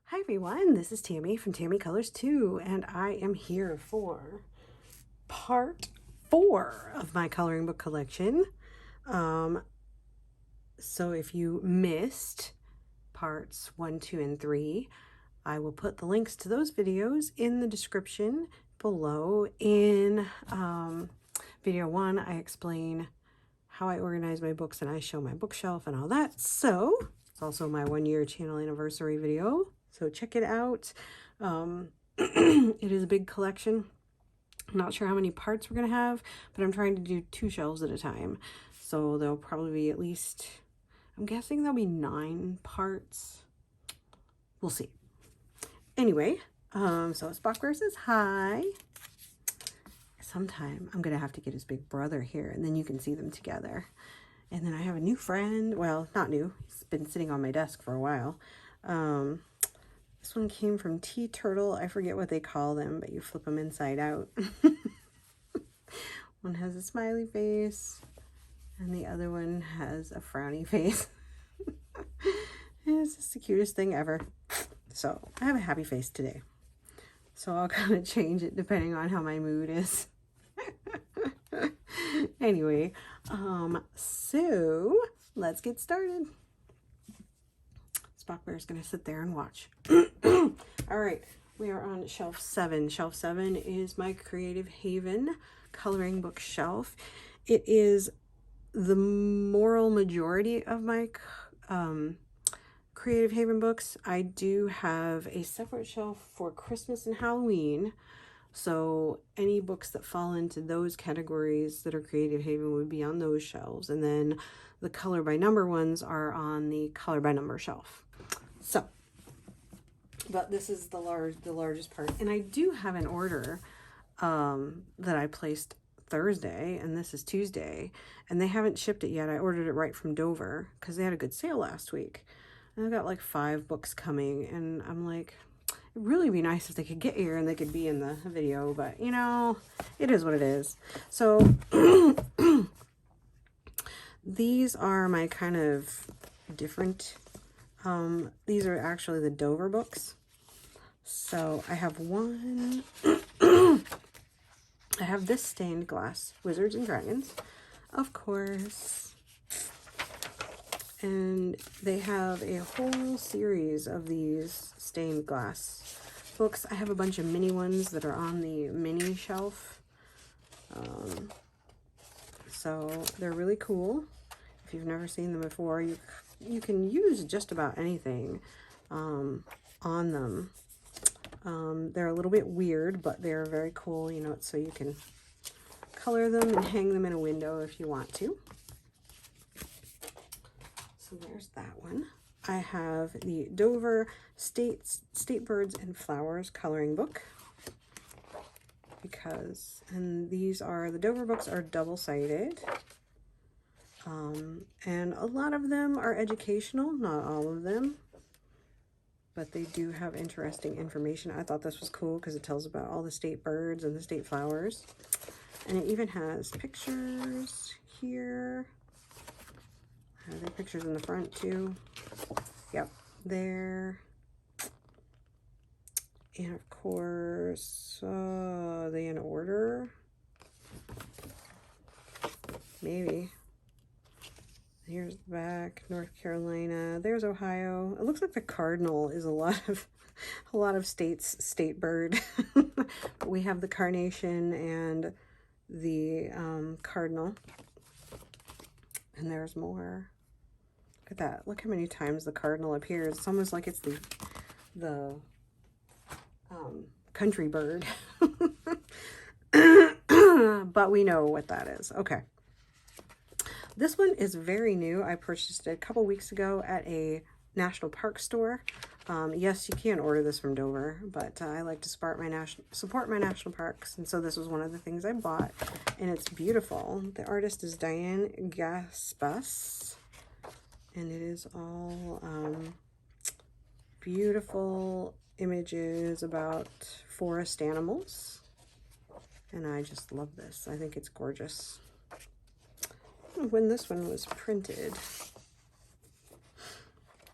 Hi everyone, this is Tammy from Tammy Colors 2, and I am here for part 4 of my coloring book collection. So if you missed parts 1, 2, and 3, I will put the links to those videos in the description below. In video 1, I explain how I organize my books and I show my bookshelf and all that. So it's also my 1-year channel anniversary video. So check it out. It is a big collection. I'm not sure how many parts we're going to have, but I'm trying to do 2 shelves at a time. So there'll probably be at least, I'm guessing there'll be 9 parts. We'll see. Anyway, so Spockwear says hi. Sometime I'm going to have to get his big brother here, and then you can see them together. And then I have a new friend. Well, not new. He's been sitting on my desk for a while. This one came from Tea Turtle. I forget what they call them, but you flip them inside out. One has a smiley face, and the other one has a frowny face. It's just the cutest thing ever. So I have a happy face today. So I'll kind of change it depending on how my mood is. Anyway, so let's get started. Spockbear is going to sit there and watch. All right, we are on shelf 7. Shelf 7 is my Creative Haven coloring book shelf. It is the moral majority of my Creative Haven books. I do have a separate shelf for Christmas and Halloween. So any books that fall into those categories that are Creative Haven would be on those shelves. And then the color by number ones are on the color by number shelf. So, but this is the largest part. And I do have an order that I placed Thursday, and this is Tuesday, and they haven't shipped it yet. I ordered it right from Dover because they had a good sale last week. And I got like 5 books coming, and I'm like, it'd really be nice if they could get here and they could be in the video, but you know, it is what it is. So these are my kind of different, these are actually the Dover books. So I have one, I have this stained glass, Wizards and Dragons, of course. And they have a whole series of these stained glass books. I have a bunch of mini ones that are on the mini shelf. So they're really cool. If you've never seen them before, you can use just about anything on them. They're a little bit weird, but they're very cool, you know, so you can color them and hang them in a window if you want to. So there's that one. I have the Dover State Birds and Flowers coloring book, and these are, the Dover books are double-sided. And a lot of them are educational, not all of them, but they do have interesting information. I thought this was cool because it tells about all the state birds and the state flowers. And it even has pictures here. There are pictures in the front too. Yep, there. And of course, are they in order? Maybe. Here's the back, North Carolina. There's Ohio. It looks like the cardinal is a lot of states' state bird. But we have the carnation and the cardinal. And there's more. Look at that. Look how many times the cardinal appears. It's almost like it's the country bird. But we know what that is. Okay. This one is very new. I purchased it a couple weeks ago at a national park store. Yes, you can order this from Dover, but I like to support my national parks, and so this was one of the things I bought, and it's beautiful. The artist is Diane Gaspas, and it is all beautiful images about forest animals, and I just love this. I think it's gorgeous. When this one was printed.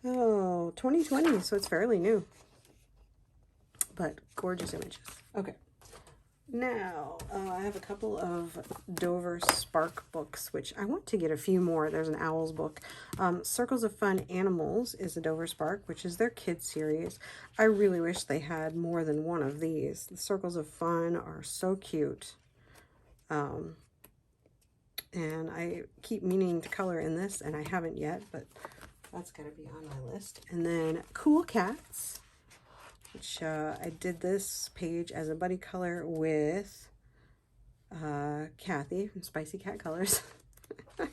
Oh, 2020, so it's fairly new. but gorgeous images. Okay. Now, I have a couple of Dover Spark books, which I want to get a few more. There's an Owls book. Circles of Fun Animals is a Dover Spark, which is their kids series. I really wish they had more than one of these. The Circles of Fun are so cute. And I keep meaning to color in this, and I haven't yet, but that's got to be on my list. And then Cool Cats, which I did this page as a buddy color with Kathy from Spicy Cat Colors. And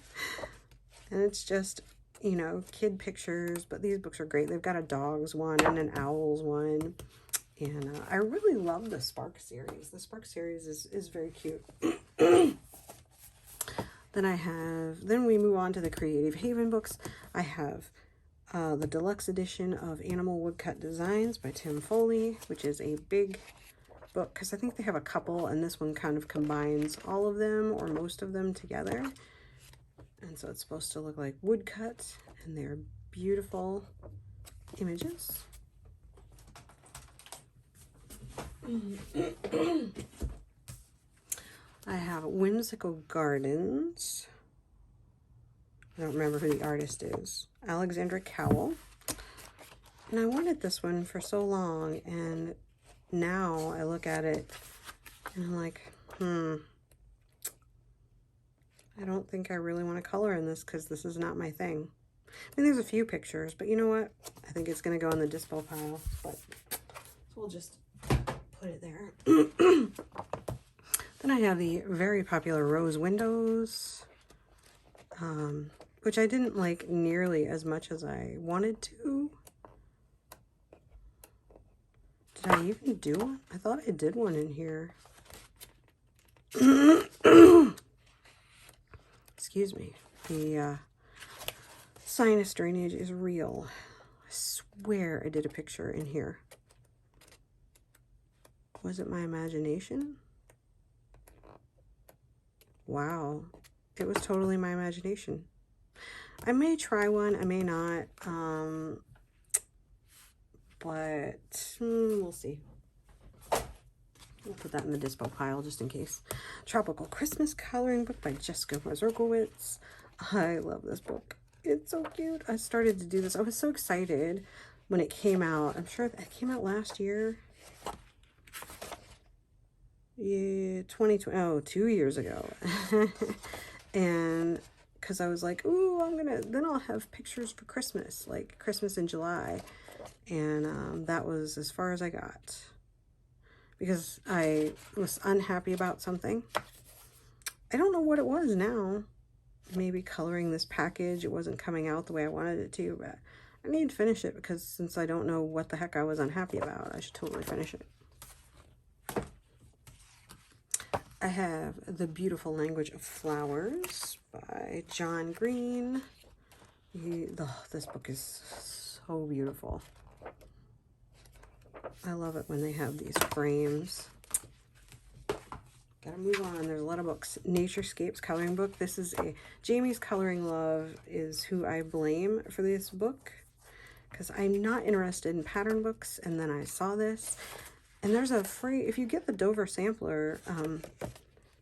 it's just, you know, kid pictures, but these books are great. They've got a dogs one and an owls one. And I really love the Spark series. The Spark series is very cute. Then we move on to the Creative Haven books. I have the deluxe edition of Animal Woodcut Designs by Tim Foley, which is a big book because I think they have a couple, and this one kind of combines all of them or most of them together. And so it's supposed to look like woodcut, and they're beautiful images. I have Whimsical Gardens. I don't remember who the artist is. Alexandra Cowell. And I wanted this one for so long, and now I look at it and I'm like, I don't think I really want to color in this because this is not my thing. I mean, there's a few pictures, but you know what? I think it's going to go in the dispo pile, but so we'll just put it there. Then I have the very popular Rose Windows, which I didn't like nearly as much as I wanted to. Did I even do one? I thought I did one in here. Excuse me. The sinus drainage is real. I swear I did a picture in here. Was it my imagination? Wow. It was totally my imagination. I may try one, I may not, but we'll see. We'll put that in the dispo pile just in case. Tropical Christmas Coloring Book by Jessica Mazurkowicz. I love this book. It's so cute. I started to do this. I was so excited when it came out. I'm sure it came out last year. Yeah, 2020. Oh, 2 years ago. And because I was like, ooh, then I'll have pictures for Christmas, like Christmas in July. And that was as far as I got. Because I was unhappy about something. I don't know what it was now. Maybe coloring this package, it wasn't coming out the way I wanted it to, but I need to finish it because since I don't know what the heck I was unhappy about, I should totally finish it. I have The Beautiful Language of Flowers by John Green. This book is so beautiful. I love it when they have these frames. Gotta move on. There's a lot of books. Naturescapes Coloring Book. This is Jamie's Coloring Love is who I blame for this book because I'm not interested in pattern books, and then I saw this. And there's a free, if you get the Dover sampler,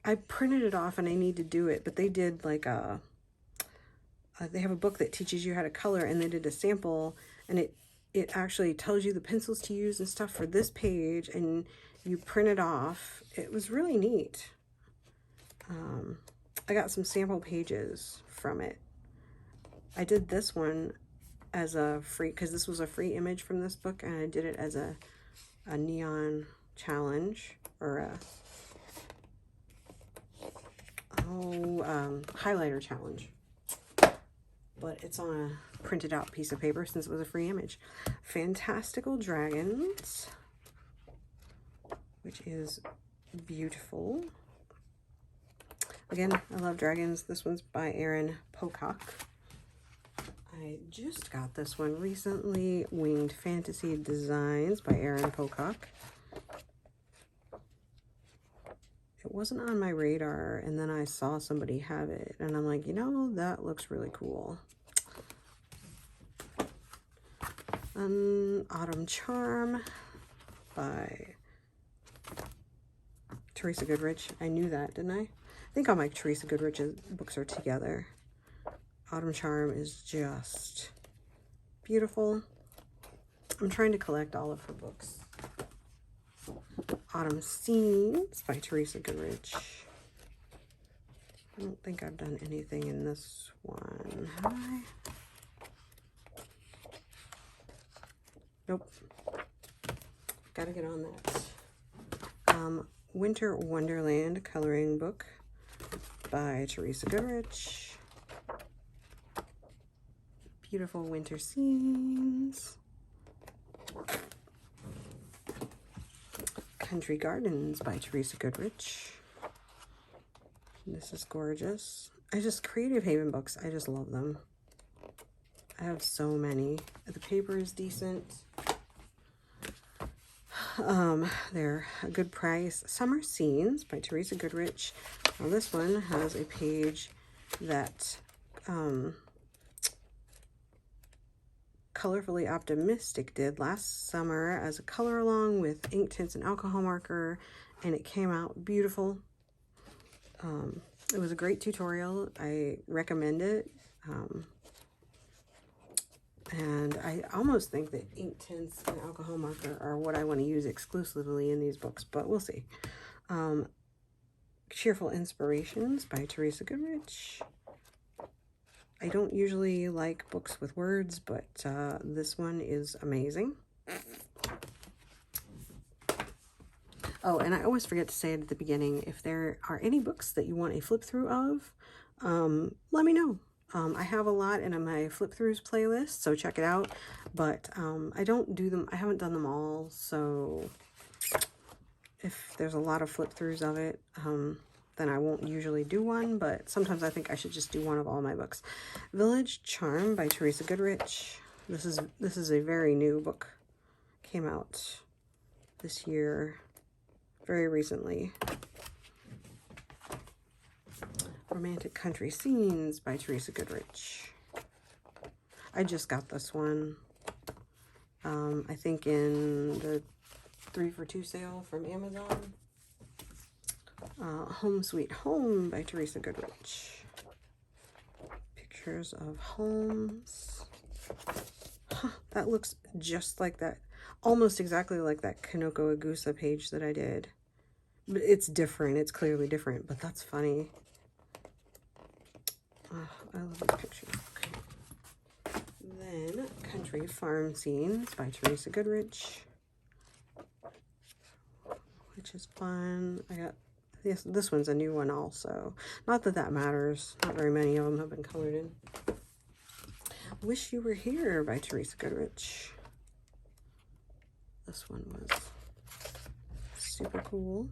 I printed it off and I need to do it, but they did like they have a book that teaches you how to color, and they did a sample, and it actually tells you the pencils to use and stuff for this page, and you print it off. It was really neat. I got some sample pages from it. I did this one as a free, because this was a free image from this book, and I did it as a neon challenge, or a highlighter challenge. But it's on a printed out piece of paper since it was a free image. Fantastical Dragons, which is beautiful. Again, I love dragons. This one's by Erin Pocock. I just got this one recently. Winged Fantasy Designs by Erin Pocock. It wasn't on my radar, and then I saw somebody have it, and I'm like, you know, that looks really cool. Autumn Charm. by Teresa Goodrich. I knew that, didn't I? I think all my Teresa Goodrich's books are together. Autumn Charm is just beautiful. I'm trying to collect all of her books. Autumn Scenes by Teresa Goodrich. I don't think I've done anything in this one, have I? Nope. Gotta get on that. Winter Wonderland coloring book by Teresa Goodrich. Beautiful winter scenes. Country Gardens by Teresa Goodrich. This is gorgeous. Creative Haven books, I just love them. I have so many. The paper is decent. They're a good price. Summer Scenes by Teresa Goodrich. Now this one has a page that Colorfully Optimistic did last summer as a color along with ink tints and alcohol marker, and it came out beautiful. It was a great tutorial. I recommend it. And I almost think that ink tints and alcohol marker are what I want to use exclusively in these books, but we'll see. Cheerful Inspirations by Teresa Goodrich. I don't usually like books with words, but this one is amazing. Oh, and I always forget to say it at the beginning, if there are any books that you want a flip through of, let me know. I have a lot in my flip throughs playlist, so check it out. But I don't do them, I haven't done them all, so if there's a lot of flip throughs of it, then I won't usually do one, but sometimes I think I should just do one of all my books. Village Charm by Teresa Goodrich. This is a very new book. Came out this year, very recently. Romantic Country Scenes by Teresa Goodrich. I just got this one. I think in the 3 for 2 sale from Amazon. Home Sweet Home by Teresa Goodrich. Pictures of homes. Huh, that looks just like that. Almost exactly like that Kanoko Agusa page that I did. But it's different. It's clearly different, but that's funny. I love these pictures. Okay. Then Country Farm Scenes by Teresa Goodrich, which is fun. I got this one's a new one also. Not that that matters. Not very many of them have been colored in. Wish You Were Here by Teresa Goodrich. This one was super cool.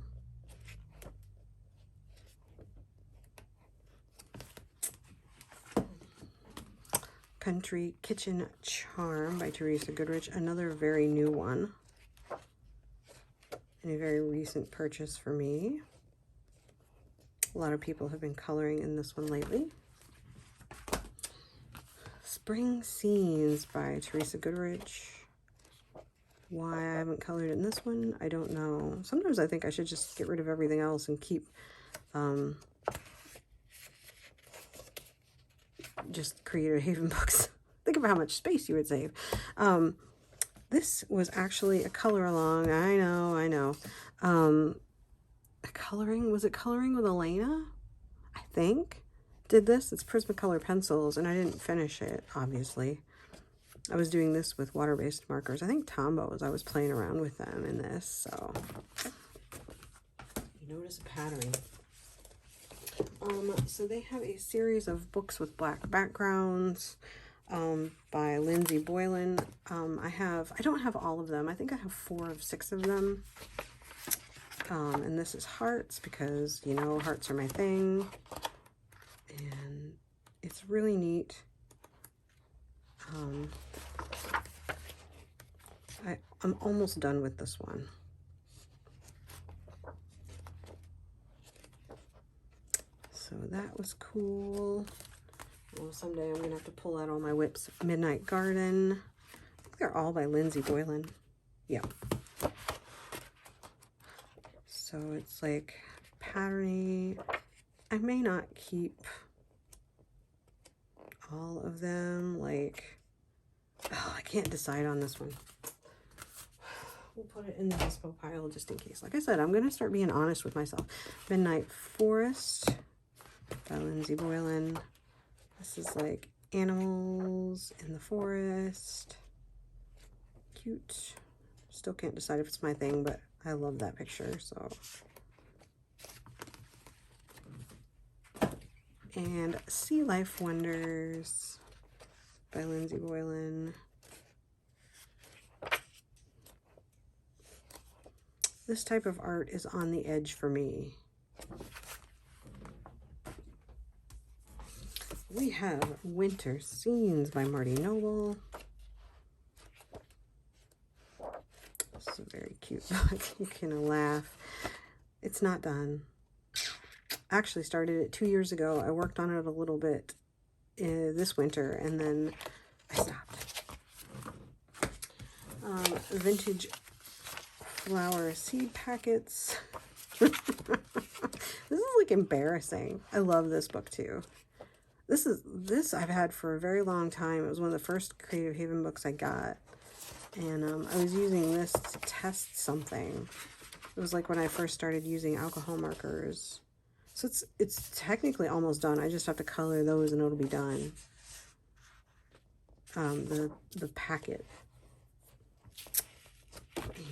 Country Kitchen Charm by Teresa Goodrich. Another very new one. And a very recent purchase for me. A lot of people have been coloring in this one lately. Spring Scenes by Teresa Goodrich. Why I haven't colored in this one, I don't know. Sometimes I think I should just get rid of everything else and keep just Creative Haven books. Think about how much space you would save. This was actually a color along. I know. Was it coloring with Elena? I think. Did this. It's Prismacolor pencils, and I didn't finish it, obviously. I was doing this with water-based markers. I think Tombows. I was playing around with them in this, so. You notice a pattern. So they have a series of books with black backgrounds by Lindsay Boylan. I don't have all of them. I think I have 4 of 6 of them. And this is hearts because, you know, hearts are my thing. And it's really neat. I'm almost done with this one. So that was cool. Well, someday I'm going to have to pull out all my whips. Midnight Garden. I think they're all by Lindsay Boylan. Yeah. So it's like patterny. I may not keep all of them. Like, oh, I can't decide on this one. We'll put it in the dispo pile just in case. Like I said, I'm going to start being honest with myself. Midnight Forest by Lindsay Boylan. This is like animals in the forest. Cute. Still can't decide if it's my thing, but I love that picture, so. And Sea Life Wonders by Lindsay Boylan. This type of art is on the edge for me. We have Winter Scenes by Marty Noble. This is a very cute book. You can laugh. It's not done. I actually started it 2 years ago. I worked on it a little bit this winter, and then I stopped. Vintage flower seed packets. This is like embarrassing. I love this book too. This I've had for a very long time. It was one of the first Creative Haven books I got, and I was using this to test something. It was like when I first started using alcohol markers. So it's technically almost done. I just have to color those and it'll be done. The packet.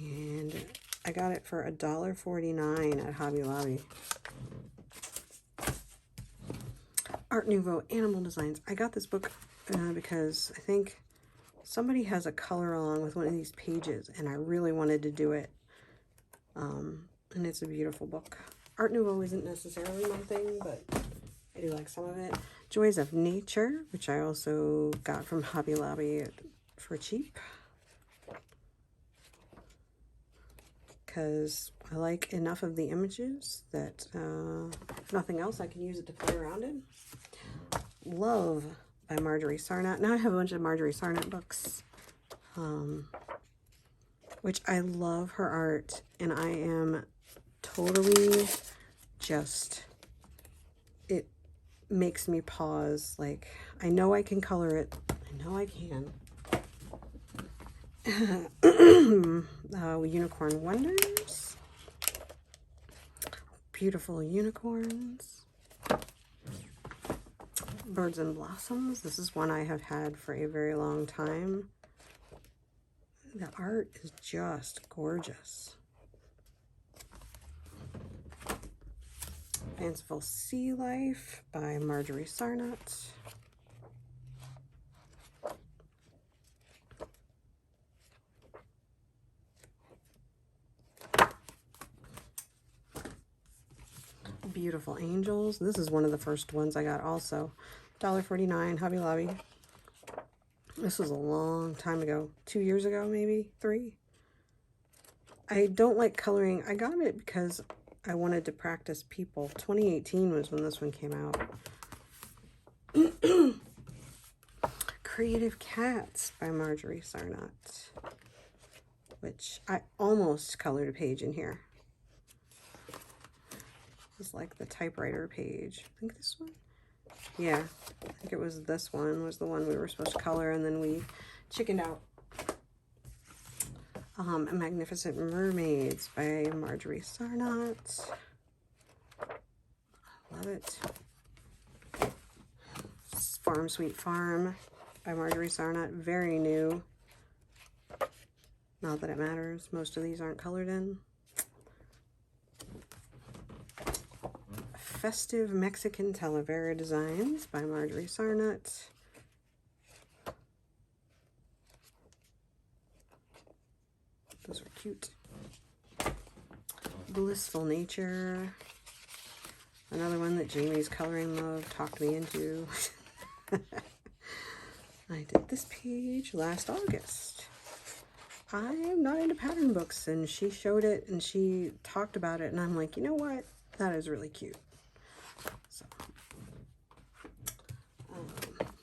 And I got it for $1.49 at Hobby Lobby. Art Nouveau Animal Designs. I got this book because I think somebody has a color along with one of these pages, and I really wanted to do it. And it's a beautiful book. Art Nouveau isn't necessarily my thing, but I do like some of it. Joys of Nature, which I also got from Hobby Lobby for cheap. Because I like enough of the images that if nothing else, I can use it to play around in. Love by Marjorie Sarnat. Now I have a bunch of Marjorie Sarnat books, which I love her art, and I am totally just, it makes me pause. Like, I know I can color it. I know I can. Unicorn Wonders. Beautiful unicorns. Birds and Blossoms. This is one I have had for a very long time. The art is just gorgeous. Fanciful Sea Life by Marjorie Sarnat. Beautiful Angels. This is one of the first ones I got also. $1.49, Hobby Lobby. This was a long time ago. 2 years ago, maybe 3. I don't like coloring. I got it because I wanted to practice people. 2018 was when this one came out. Creative Cats by Marjorie Sarnat, which I almost colored a page in here. It's like the typewriter page. I think this one? Yeah, I think it was this one was the one we were supposed to color, and then we chickened out. Magnificent Mermaids by Marjorie Sarnat. Love it. Farm Sweet Farm by Marjorie Sarnat. Very new. Not that it matters. Most of these aren't colored in. Festive Mexican Talavera Designs by Marjorie Sarnat. Those are cute. Blissful Nature. Another one that Jamie's Coloring Love talked me into. I did this page last August. I am not into pattern books, and she showed it and she talked about it, and I'm like, you know what? That is really cute. So,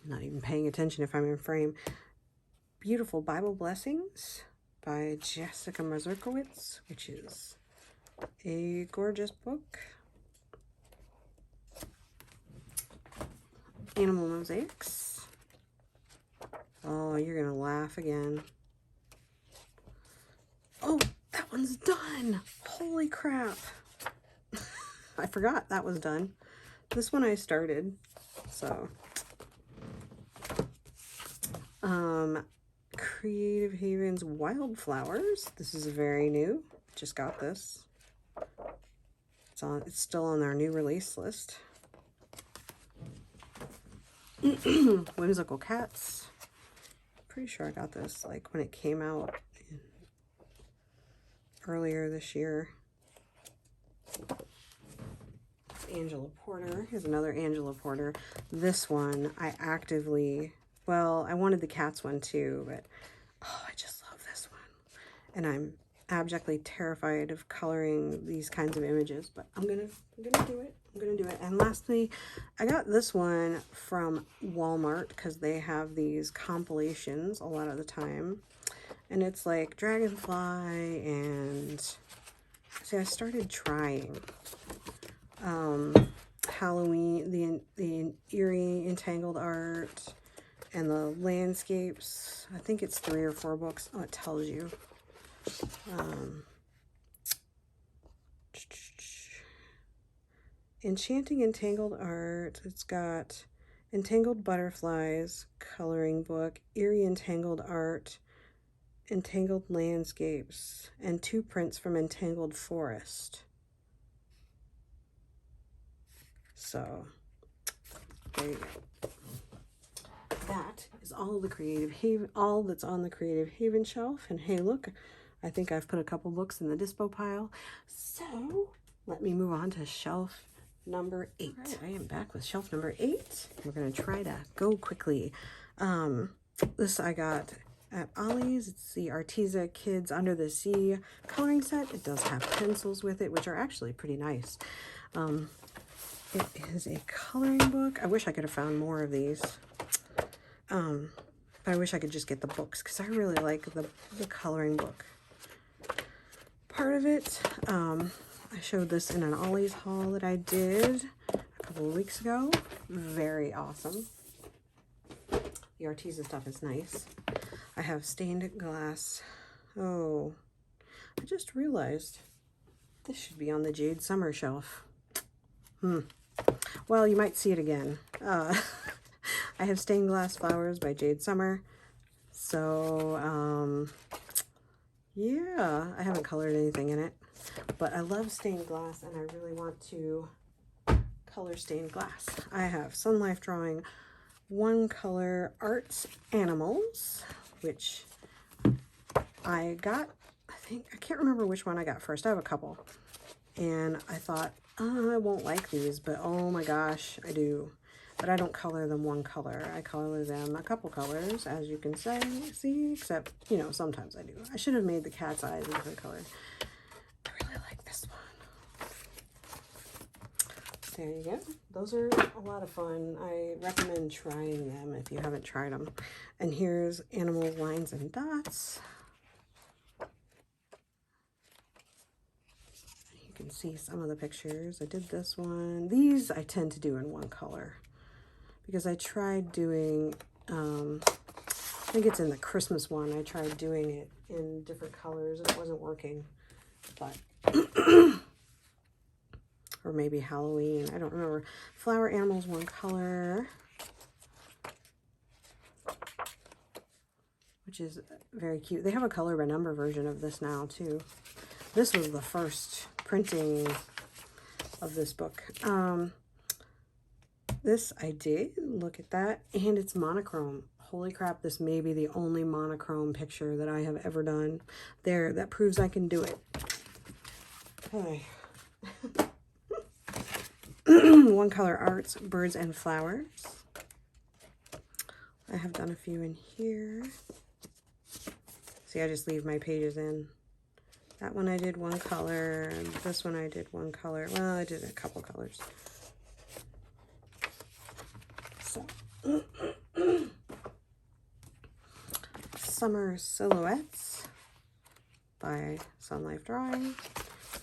not even paying attention if I'm in frame. Beautiful Bible Blessings by Jessica Mazurkowitz, which is A gorgeous book. Animal mosaics. Oh, you're gonna laugh again. Oh, that one's done. Holy crap. I forgot that was done. This one I started, so. Creative Haven's Wildflowers. This is very new. Just got this. It's still on our new release list. Whimsical Cats. Pretty sure I got this like when it came out earlier this year. Angela Porter. Here's another Angela Porter. This one I actively, well, I wanted the cats one too, but oh, I just love this one. And I'm abjectly terrified of coloring these kinds of images, but I'm gonna do it. I'm gonna do it. And lastly, I got this one from Walmart because they have these compilations a lot of the time. And it's like dragonfly and see, I started trying Halloween, the eerie entangled art and the landscapes. I think it's 3 or 4 books. Oh, it tells you. Enchanting entangled art. It's got entangled butterflies, coloring book, eerie entangled art, entangled landscapes, and 2 prints from entangled forest. So there you go. That is all the Creative Haven, all that's on the Creative Haven shelf. And hey, look, I think I've put a couple books in the dispo pile. So let me move on to shelf number 8. Right, I am back with shelf number 8. We're going to try to go quickly. This I got at Ollie's. It's the Arteza Kids Under the Sea coloring set. It does have pencils with it, which are actually pretty nice. It is a coloring book. I wish I could have found more of these. But I wish I could just get the books because I really like the coloring book part of it. I showed this in an Ollie's haul that I did a couple of weeks ago. Very awesome. The Arteza stuff is nice. I have stained glass. Oh, I just realized this should be on the Jade Summer shelf. Well, you might see it again. I have Stained Glass Flowers by Jade Summer. So, yeah, I haven't colored anything in it. But I love stained glass, and I really want to color stained glass. I have Sun Life Drawing One Color Arts Animals, which I got, I can't remember which one I got first. I have a couple. And I thought, oh, I won't like these, but oh my gosh, I do. But I don't color them one color. I color them a couple colors, as you can see, except, you know, sometimes I do. I should have made the cat's eyes a different color. I really like this one. There you go. Those are a lot of fun. I recommend trying them if you haven't tried them. And here's Animal Lines and Dots. You can see some of the pictures. I did this one. These I tend to do in one color because I tried doing, I think it's in the Christmas one. I tried doing it in different colors and it wasn't working, but, or maybe Halloween. I don't remember. Flower Animals, one color, which is very cute. They have a color by number version of this now too. This was the first printing of this book. This I did, look at that, and it's monochrome. Holy crap, this may be the only monochrome picture that I have ever done. There, that proves I can do it. Okay. One Color Arts, Birds and Flowers. I have done a few in here. See, I just leave my pages in. That one I did one color, and this one I did one color. Well, I did a couple colors. So, Summer Silhouettes by Sun Life Drawing.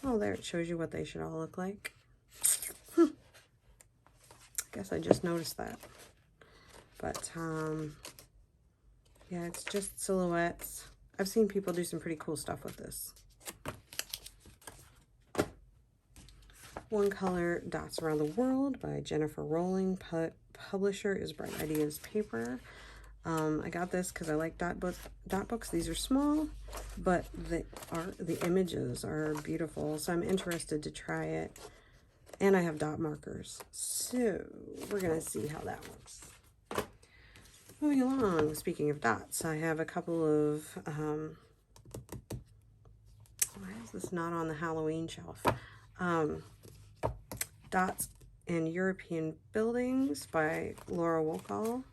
Oh, there it shows you what they should all look like. I guess I just noticed that. But yeah, it's just silhouettes. I've seen people do some pretty cool stuff with this. One Color Dots Around the World by Jennifer Rowling. Publisher is Bright Ideas Paper. I got this because I like dot books. These are small, but the images are beautiful. So I'm interested to try it. And I have dot markers. So we're going to see how that works. Moving along, speaking of dots, I have a couple of, why is this not on the Halloween shelf? Dots in European Buildings by Laura Wokal,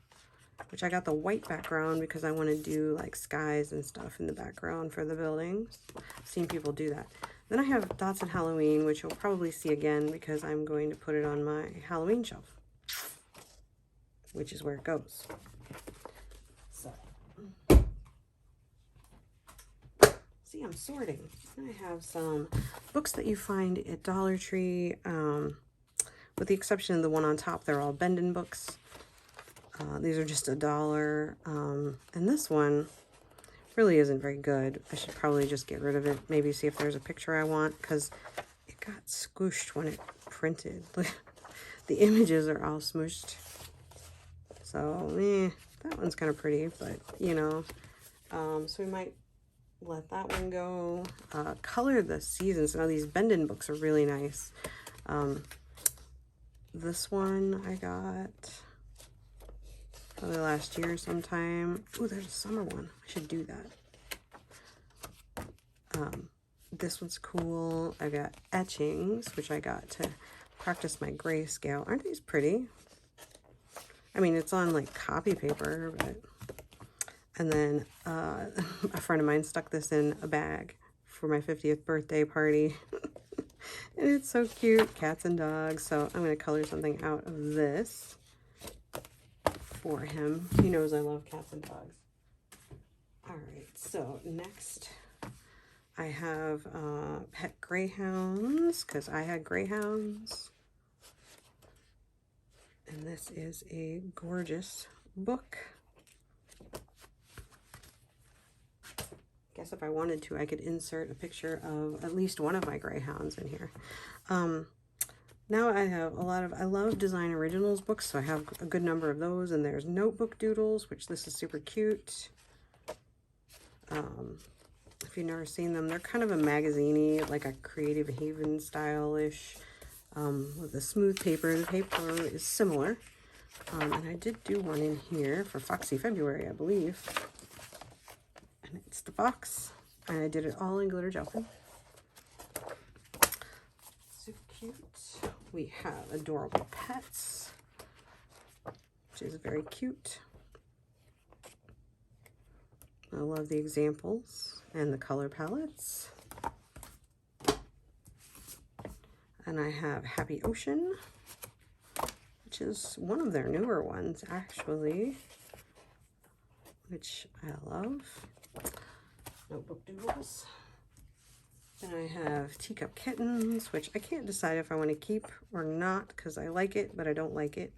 which I got the white background because I want to do like skies and stuff in the background for the buildings. I've seen people do that. Then I have Dots in Halloween, which you'll probably see again because I'm going to put it on my Halloween shelf, which is where it goes. So, see, I'm sorting. I have some books that you find at Dollar Tree. With the exception of the one on top, they're all Bendon books. These are just $1. And this one really isn't very good. I should probably just get rid of it. Maybe see if there's a picture I want, because it got squished when it printed. The images are all smooshed. So, that one's kind of pretty, but, you know. So we might let that one go. Color the Seasons. Now, these Bendon books are really nice. This one I got probably last year sometime. Oh, there's a summer one. I should do that. This one's cool. I got etchings, which I got to practice my grayscale. Aren't these pretty? I mean, it's on like copy paper, but... And then a friend of mine stuck this in a bag for my 50th birthday party. And it's so cute, cats and dogs. So I'm going to color something out of this for him. He knows I love cats and dogs. All right, so next I have pet greyhounds, because I had greyhounds. And this is a gorgeous book. Guess if I wanted to, I could insert a picture of at least one of my greyhounds in here. Now I have I love Design Originals books, so I have a good number of those. And there's Notebook Doodles, which this is super cute. If you've never seen them, they're kind of a magazine-y, like a Creative Haven style-ish, with a smooth paper. The paper is similar. And I did do one in here for Foxy February, I believe. And it's the box, and I did it all in glitter gel pen. Super cute. We have Adorable Pets, which is very cute. I love the examples and the color palettes. And I have Happy Ocean, which is one of their newer ones, actually, which I love. Notebook Doodles. Then I have Teacup Kittens, which I can't decide if I want to keep or not, because I like it, but I don't like it.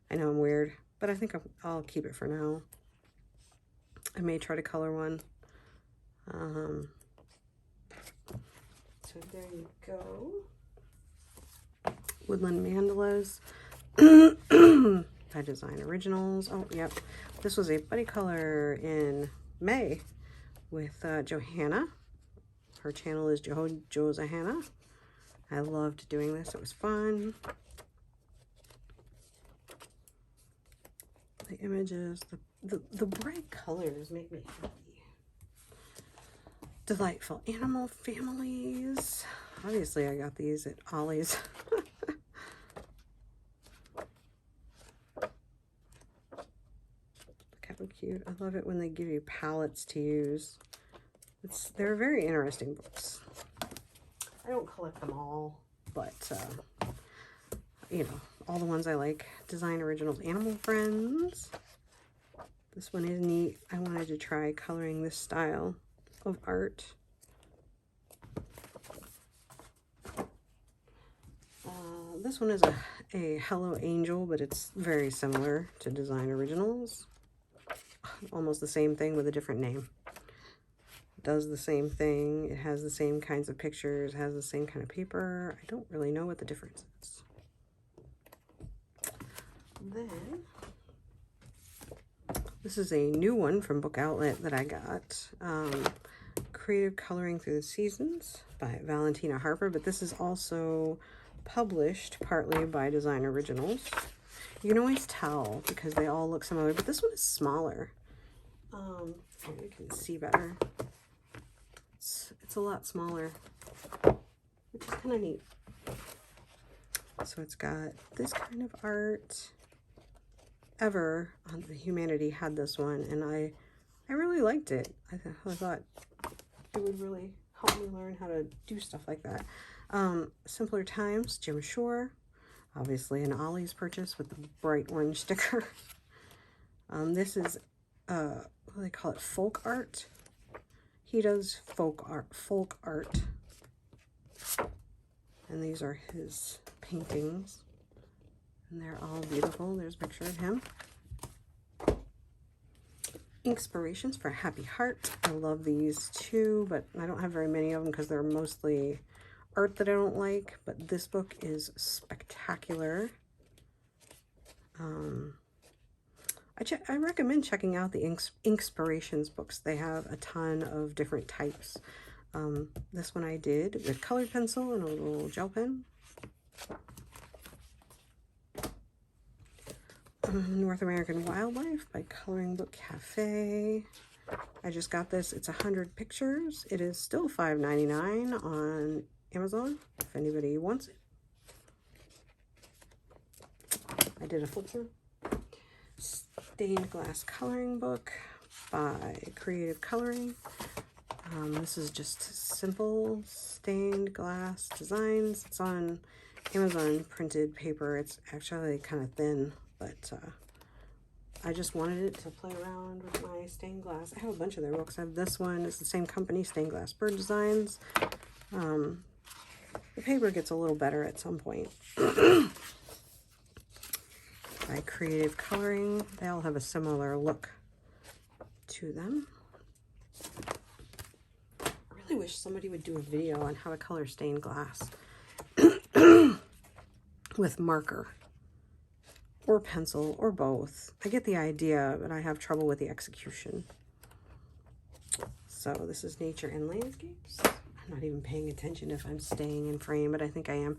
I know I'm weird, but I think I'll keep it for now. I may try to color one. So there you go. Woodland Mandalas by Design Originals. Oh, yep. This was a buddy color in May with Johanna. Her channel is Johanna. I loved doing this. It was fun. The images, the bright colors make me happy. Delightful Animal Families. Obviously, I got these at Ollie's. Look how cute. I love it when they give you palettes to use. They're very interesting books. I don't collect them all, but, you know, all the ones I like. Design Originals Animal Friends. This one is neat. I wanted to try coloring this style of art. this one is a Hello Angel, but it's very similar to Design Originals. Almost the same thing with a different name. It does the same thing. It has the same kinds of pictures, has the same kind of paper. I don't really know what the difference is. Then, this is a new one from Book Outlet that I got. Creative Coloring Through the Seasons by Valentina Harper, but this is also published partly by Design Originals. You can always tell because they all look similar, but this one is smaller. You can see better. It's a lot smaller, which is kind of neat. So it's got this kind of art. Ever on the Humanity had this one, and I really liked it. I thought it would really help me learn how to do stuff like that. Simpler Times, Jim Shore. Obviously an Ollie's purchase with the bright orange sticker. This is, what do they call it? Folk art. He does folk art. And these are his paintings. And they're all beautiful. There's a picture of him. Inspirations for a Happy Heart. I love these too, but I don't have very many of them because they're mostly art that I don't like. But this book is spectacular. I recommend checking out the Inspirations books. They have a ton of different types. This one I did with colored pencil and a little gel pen. North American Wildlife by Coloring Book Cafe. I just got this. It's 100 pictures. It is still $5.99 on Amazon if anybody wants it. I did a flip through. Stained glass coloring book by Creative Coloring. This is just simple stained glass designs. It's on Amazon printed paper. It's actually kind of thin, but I just wanted it to play around with my stained glass. I have a bunch of their books. I have this one. It's the same company, Stained Glass Bird Designs. The paper gets a little better at some point. By Creative Coloring. They all have a similar look to them. I really wish somebody would do a video on how to color stained glass with marker or pencil or both. I get the idea, but I have trouble with the execution. So this is Nature and Landscapes. I'm not even paying attention if I'm staying in frame, but I think I am.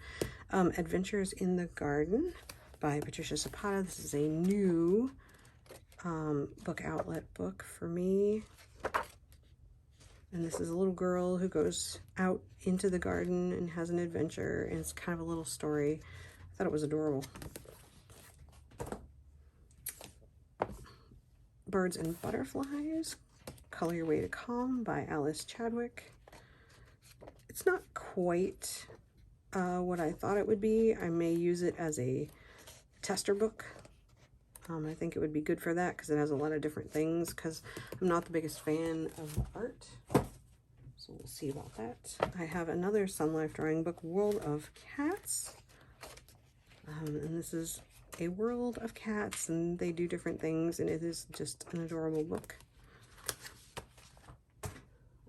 Adventures in the Garden by Patricia Zapata. This is a new Book Outlet book for me. And this is a little girl who goes out into the garden and has an adventure, and it's kind of a little story. I thought it was adorable. Birds and Butterflies, Color Your Way to Calm by Alice Chadwick. It's not quite what I thought it would be. I may use it as a tester book. I think it would be good for that because it has a lot of different things, because I'm not the biggest fan of art. So we'll see about that. I have another Sun Life drawing book, World of Cats. And this is a world of cats, and they do different things, and it is just an adorable book.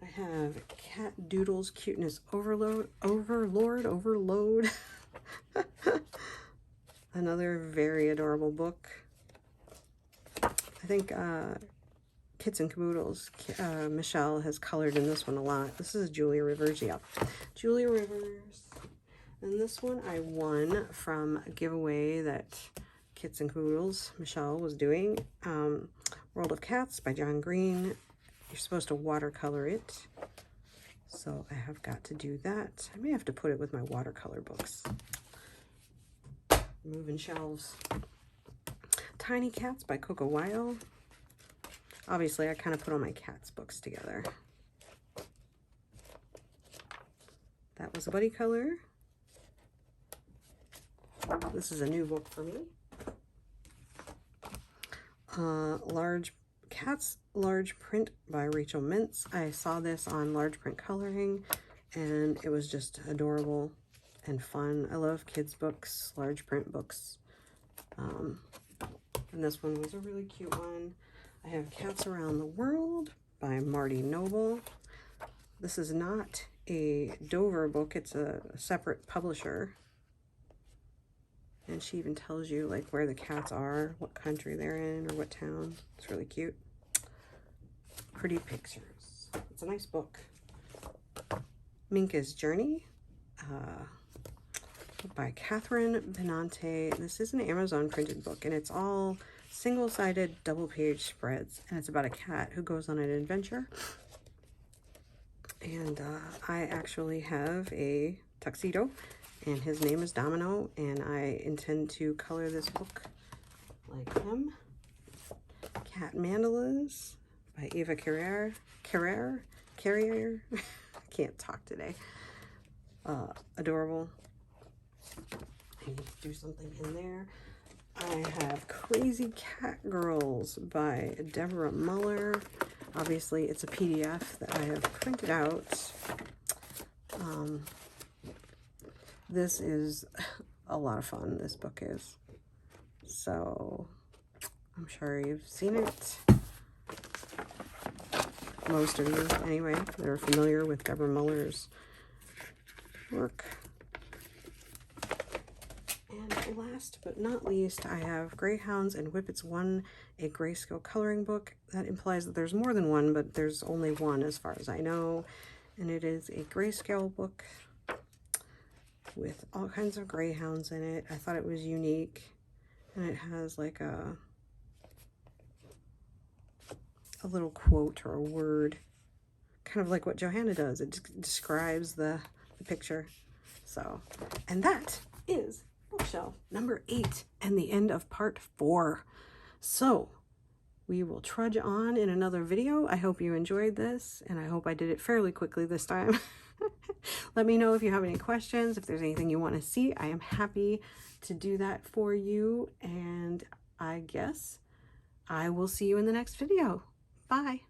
I have Cat Doodles Cuteness Overload. Another very adorable book. I think Kits and Caboodles, Michelle has colored in this one a lot. This is Julia Rivers, yeah. Julia Rivers. And this one I won from a giveaway that Kits and Caboodles, Michelle, was doing. World of Cats by John Green. You're supposed to watercolor it. So I have got to do that. I may have to put it with my watercolor books. Moving shelves. Tiny Cats by Coco Weil. Obviously, I kind of put all my cats books together. That was a buddy color. This is a new book for me. Large Cats Large Print by Rachel Mintz. I saw this on Large Print Coloring, and it was just adorable. and fun. I love kids books, large print books. And this one was a really cute one. I have Cats Around the World by Marty Noble. This is not a Dover book, it's a separate publisher. And she even tells you like where the cats are, what country they're in, or what town. It's really cute. Pretty pictures. It's a nice book. Minka's Journey by Catherine Benante. This is an Amazon printed book, and it's all single-sided double-page spreads, and it's about a cat who goes on an adventure. And I actually have a tuxedo, and his name is Domino, and I intend to color this book like him. Cat Mandalas by Eva Carrier. I can't talk today. Adorable. I need to do something in there. I have Crazy Cat Girls by Deborah Muller. Obviously, it's a PDF that I have printed out. This is a lot of fun, this book is. So, I'm sure you've seen it. Most of you, anyway, that are familiar with Deborah Muller's work. And last but not least, I have Greyhounds and Whippets 1, a grayscale coloring book. That implies that there's more than one, but there's only one as far as I know. And it is a grayscale book with all kinds of greyhounds in it. I thought it was unique. And it has like a little quote or a word, kind of like what Johanna does. It describes the picture. So, and that is bookshelf number 8 and the end of part 4. So we will trudge on in another video. I hope you enjoyed this, and I hope I did it fairly quickly this time. Let me know if you have any questions, if there's anything you want to see. I am happy to do that for you, and I guess I will see you in the next video. Bye.